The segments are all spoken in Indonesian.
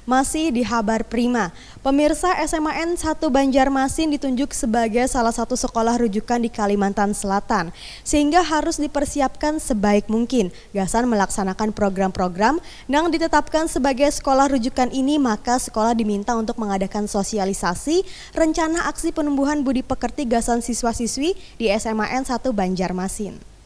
Masih di Habar Prima, pemirsa SMAN 1 Banjarmasin ditunjuk sebagai salah satu sekolah rujukan di Kalimantan Selatan, sehingga harus dipersiapkan sebaik mungkin. Gasan melaksanakan program-program yang ditetapkan sebagai sekolah rujukan ini, maka sekolah diminta untuk mengadakan sosialisasi rencana aksi penumbuhan budi pekerti gasan siswa-siswi di SMAN 1 Banjarmasin.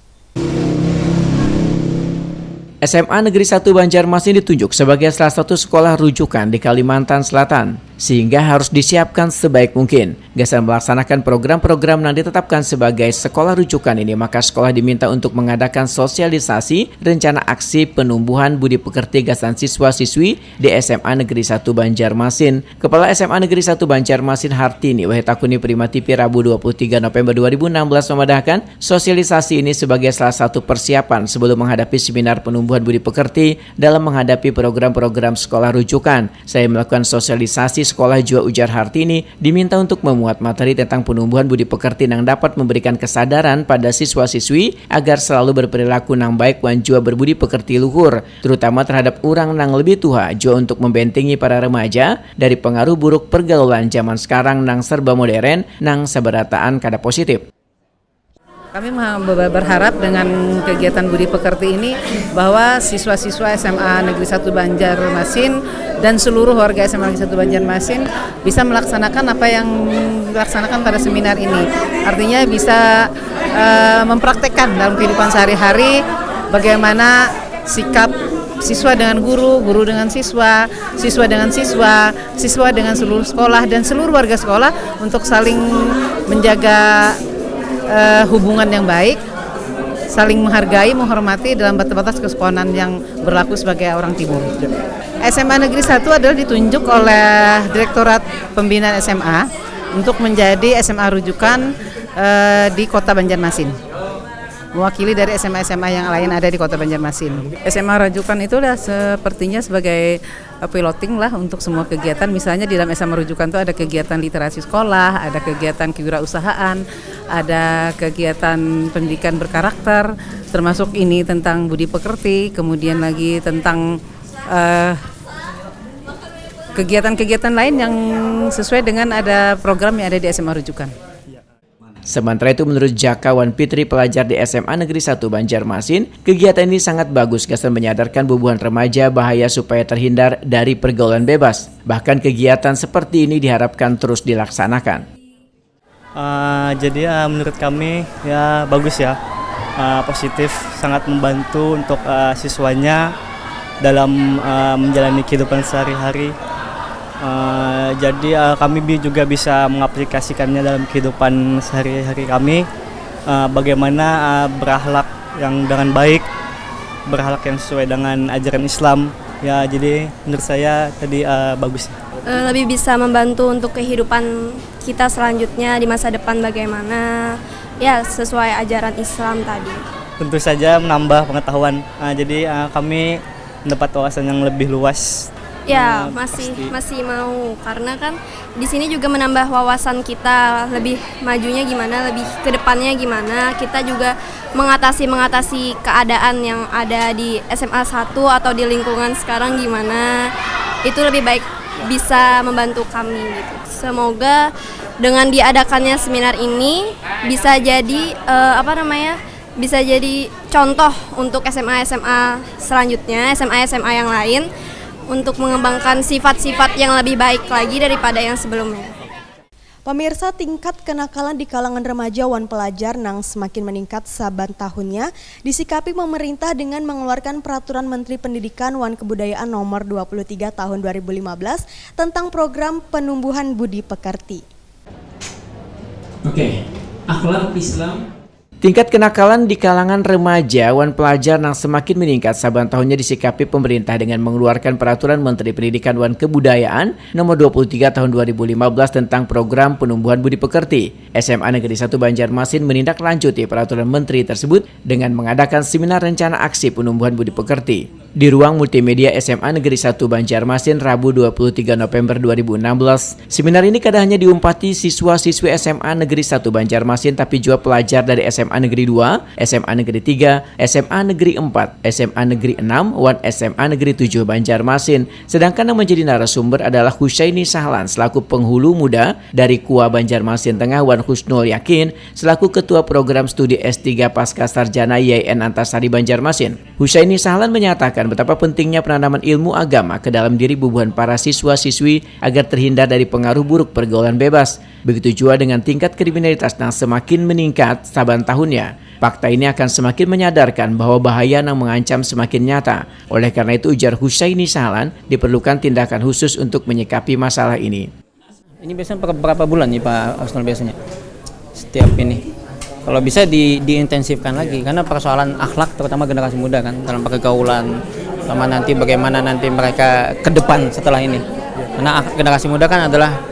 SMA Negeri 1 Banjarmasin ditunjuk sebagai salah satu sekolah rujukan di Kalimantan Selatan, sehingga harus disiapkan sebaik mungkin. Gasan melaksanakan program-program yang ditetapkan sebagai sekolah rujukan ini, maka sekolah diminta untuk mengadakan sosialisasi rencana aksi penumbuhan budi pekerti gasan siswa-siswi di SMA Negeri 1 Banjarmasin. Kepala SMA Negeri 1 Banjarmasin Hartini Wahitakuni Primativi Rabu 23 November 2016 memandangkan sosialisasi ini sebagai salah satu persiapan sebelum menghadapi seminar penumbuhan budi pekerti dalam menghadapi program-program sekolah rujukan. Saya melakukan sosialisasi sekolah juga, ujar Hartini, diminta untuk memuat materi tentang penumbuhan budi pekerti yang dapat memberikan kesadaran pada siswa-siswi agar selalu berperilaku nang baik wan jua berbudi pekerti luhur, terutama terhadap orang nang lebih tua, juga untuk membentengi para remaja dari pengaruh buruk pergaulan zaman sekarang nang serba modern nang sabarataan kada positif. Kami berharap dengan kegiatan budi pekerti ini bahwa siswa-siswa SMA Negeri 1 Banjarmasin dan seluruh warga SMA Negeri 1 Banjarmasin bisa melaksanakan apa yang dilaksanakan pada seminar ini. Artinya bisa mempraktekkan dalam kehidupan sehari-hari bagaimana sikap siswa dengan guru, guru dengan siswa, siswa dengan siswa, siswa dengan seluruh sekolah dan seluruh warga sekolah untuk saling menjaga hubungan yang baik, saling menghargai, menghormati dalam batas-batas kesopanan yang berlaku sebagai orang timur. SMA Negeri 1 adalah ditunjuk oleh Direktorat Pembinaan SMA untuk menjadi SMA rujukan di Kota Banjarmasin, mewakili dari SMA-SMA yang lain ada di Kota Banjarmasin. SMA rujukan itu udah sepertinya sebagai piloting lah untuk semua kegiatan. Misalnya di dalam SMA rujukan itu ada kegiatan literasi sekolah, ada kegiatan kewirausahaan, ada kegiatan pendidikan berkarakter, termasuk ini tentang budi pekerti, kemudian lagi tentang kegiatan-kegiatan lain yang sesuai dengan ada program yang ada di SMA rujukan. Sementara itu, menurut Jaka Wan Fitri, pelajar di SMA Negeri 1 Banjarmasin, kegiatan ini sangat bagus. Gasan menyadarkan bubuhan remaja bahaya supaya terhindar dari pergaulan bebas. Bahkan kegiatan seperti ini diharapkan terus dilaksanakan. Jadi menurut kami ya bagus ya, positif, sangat membantu untuk siswanya dalam menjalani kehidupan sehari-hari. Jadi kami juga bisa mengaplikasikannya dalam kehidupan sehari-hari kami, bagaimana berakhlak yang dengan baik, berakhlak yang sesuai dengan ajaran Islam. Ya, jadi menurut saya tadi bagus. Lebih bisa membantu untuk kehidupan kita selanjutnya di masa depan bagaimana, ya sesuai ajaran Islam tadi. Tentu saja menambah pengetahuan. Jadi kami mendapat wawasan yang lebih luas. Ya, masih mau, karena kan di sini juga menambah wawasan kita, lebih majunya gimana, lebih ke depannya gimana. Kita juga mengatasi keadaan yang ada di SMA 1 atau di lingkungan sekarang gimana. Itu lebih baik bisa membantu kami gitu. Semoga dengan diadakannya seminar ini bisa jadi bisa jadi contoh untuk SMA-SMA selanjutnya, SMA-SMA yang lain, untuk mengembangkan sifat-sifat yang lebih baik lagi daripada yang sebelumnya. Pemirsa, tingkat kenakalan di kalangan remaja wan pelajar nang semakin meningkat saban tahunnya disikapi pemerintah dengan mengeluarkan Peraturan Menteri Pendidikan wan Kebudayaan Nomor 23 Tahun 2015 tentang program penumbuhan budi pekerti. Akhlak Islam. Tingkat kenakalan di kalangan remaja wan pelajar yang semakin meningkat saban tahunnya disikapi pemerintah dengan mengeluarkan Peraturan Menteri Pendidikan wan Kebudayaan Nomor 23 Tahun 2015 tentang program penumbuhan budi pekerti. SMA Negeri 1 Banjarmasin menindaklanjuti Peraturan Menteri tersebut dengan mengadakan seminar rencana aksi penumbuhan budi pekerti. Di ruang multimedia SMA Negeri 1 Banjarmasin Rabu 23 November 2016, seminar ini kada hanya diumpati siswa-siswi SMA Negeri 1 Banjarmasin tapi juga pelajar dari SMA Negeri 2, SMA Negeri 3, SMA Negeri 4, SMA Negeri 6, dan SMA Negeri 7 Banjarmasin. Sedangkan yang menjadi narasumber adalah Husaini Sahlan selaku penghulu muda dari KUA Banjarmasin Tengah dan Husnul Yakin selaku Ketua Program Studi S3 Pasca Sarjana IAIN Antasari Banjarmasin. Husaini Sahlan menyatakan betapa pentingnya penanaman ilmu agama ke dalam diri bubuhan para siswa-siswi agar terhindar dari pengaruh buruk pergaulan bebas. Begitu juga dengan tingkat kriminalitas yang semakin meningkat saban tahunnya. Fakta ini akan semakin menyadarkan bahwa bahaya yang mengancam semakin nyata. Oleh karena itu, ujar Husaini Sahlan, diperlukan tindakan khusus untuk menyikapi masalah ini. Ini biasanya berapa bulan nih Pak Husnul biasanya? Setiap ini. Kalau bisa diintensifkan lagi karena persoalan akhlak terutama generasi muda kan dalam pergaulan sama nanti bagaimana nanti mereka ke depan setelah ini. Karena generasi muda kan adalah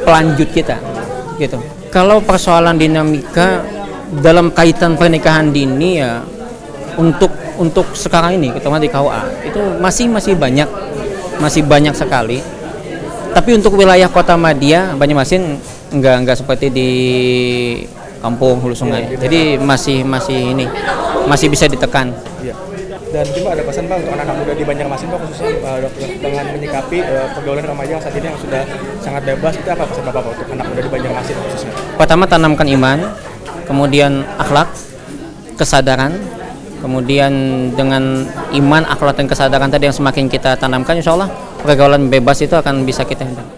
pelanjut kita gitu. Kalau persoalan dinamika dalam kaitan pernikahan dini ya untuk sekarang ini terutama di KUA itu masih banyak sekali. Tapi untuk wilayah Kota Madia, Banjarmasin enggak seperti di kampung hulu sungai. Jadi masih bisa ditekan. Iya. Dan mungkin Pak ada pesan Pak untuk anak-anak muda di Banjarmasin Pak khususnya dengan menyikapi pergaulan remaja yang saat ini yang sudah sangat bebas, itu apa pesan Bapak untuk anak muda di Banjarmasin khususnya? Pertama tanamkan iman, kemudian akhlak, kesadaran, kemudian dengan iman, akhlak dan kesadaran tadi yang semakin kita tanamkan, insya Allah pergaulan bebas itu akan bisa kita hindari.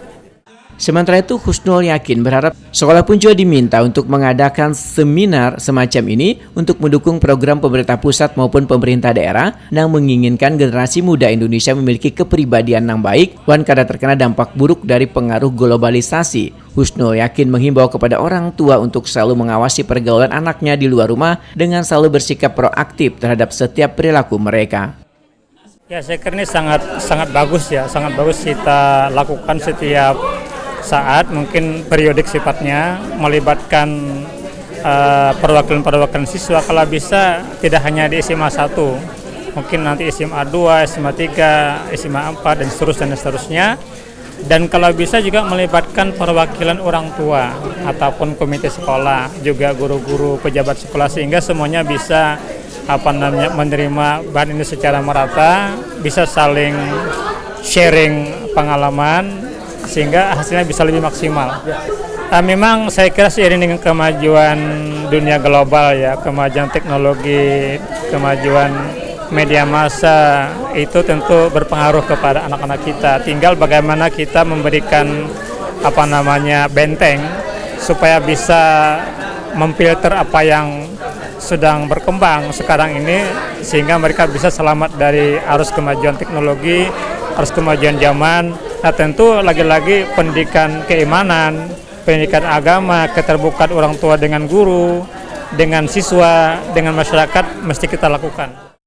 Sementara itu, Husnul Yakin berharap sekolah pun juga diminta untuk mengadakan seminar semacam ini untuk mendukung program pemerintah pusat maupun pemerintah daerah yang menginginkan generasi muda Indonesia memiliki kepribadian yang baik dan kada terkena dampak buruk dari pengaruh globalisasi. Husnul Yakin menghimbau kepada orang tua untuk selalu mengawasi pergaulan anaknya di luar rumah dengan selalu bersikap proaktif terhadap setiap perilaku mereka. Ya, saya kira ini sangat bagus ya, sangat bagus kita lakukan setiap saat, mungkin periodik sifatnya, melibatkan perwakilan siswa kalau bisa tidak hanya di SMA 1, mungkin nanti SMA 2, SMA 3, SMA 4 dan seterusnya. Dan kalau bisa juga melibatkan perwakilan orang tua ataupun komite sekolah, juga guru-guru, pejabat sekolah sehingga semuanya bisa menerima bahan ini secara merata, bisa saling sharing pengalaman sehingga hasilnya bisa lebih maksimal. Memang saya kira seiring dengan kemajuan dunia global ya, kemajuan teknologi, kemajuan media massa itu tentu berpengaruh kepada anak-anak kita. Tinggal bagaimana kita memberikan benteng supaya bisa memfilter apa yang sedang berkembang sekarang ini sehingga mereka bisa selamat dari arus kemajuan teknologi, arus kemajuan zaman. Nah tentu lagi-lagi pendidikan keimanan, pendidikan agama, keterbukaan orang tua dengan guru, dengan siswa, dengan masyarakat mesti kita lakukan.